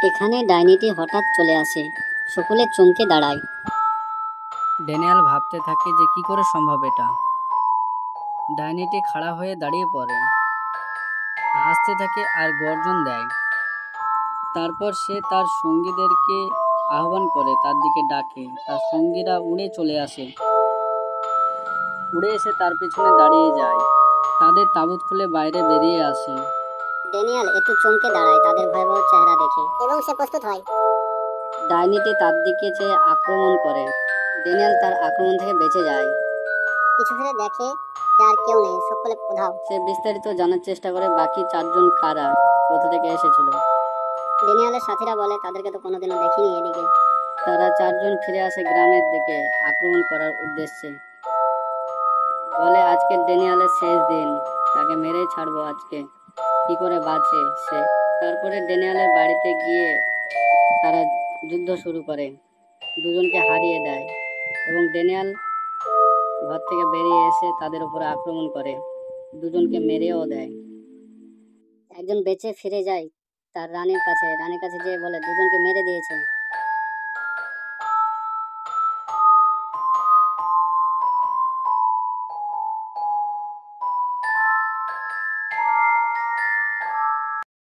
এখানে ডাইনিটি হঠাৎ চলে আসে। সকলে চমকে দাঁড়ায়। ড্যানিয়েল ভাবতে থাকে যে কি করে সম্ভব এটা। ডাইনিটি খাড়া হয়ে দাঁড়িয়ে পড়ে, হাসতে থাকে আর গর্জন দেয়। তারপর সে তার সঙ্গীদেরকে আহ্বান করে, তার দিকে ডাকে। তার সঙ্গীরা উড়ে চলে আসে, উড়ে এসে তার পিছনে দাঁড়িয়ে যায়। তাদের তাঁবুত খুলে বাইরে বেরিয়ে আসে। ড্যানিয়েল একটু চমকে দাঁড়ায় তাদের ভয়াবহ চেহারা দেখে এবং সে প্রস্তুত হয়। ডাইনিটি তার দিকে চেয়ে আক্রমণ করে। ড্যানিয়েল তার আক্রমণ থেকে বেঁচে যায়। কিছু ফিরে দেখে যে আর কেউ নেই, সকলে উধাও। সে বিস্তারিত জানার চেষ্টা করে বাকি চারজন কারা, কোথা থেকে এসেছিল। ড্যানিয়েলের সাথীরা বলে তাদেরকে তো কোনোদিনও দেখিনি এদিকে। তারা চারজন ফিরে আসে গ্রামের দিকে আক্রমণ করার উদ্দেশ্যে। বলে আজকে ড্যানিয়েলের শেষ দিন, তাকে মেরেই ছাড়বো আজকে, কি করে বাঁচে সে। তারপরে ড্যানিয়েলের বাড়িতে গিয়ে তারা যুদ্ধ শুরু করে, দুজনকে হারিয়ে দেয় এবং ড্যানিয়েল ঘর থেকে বেরিয়ে এসে তাদের উপরে আক্রমণ করে, দুজনকে মেরেও দেয়। একজন বেঁচে ফিরে যায় তার রানীর কাছে যেয়ে বলে দুজনকে মেরে দিয়েছে।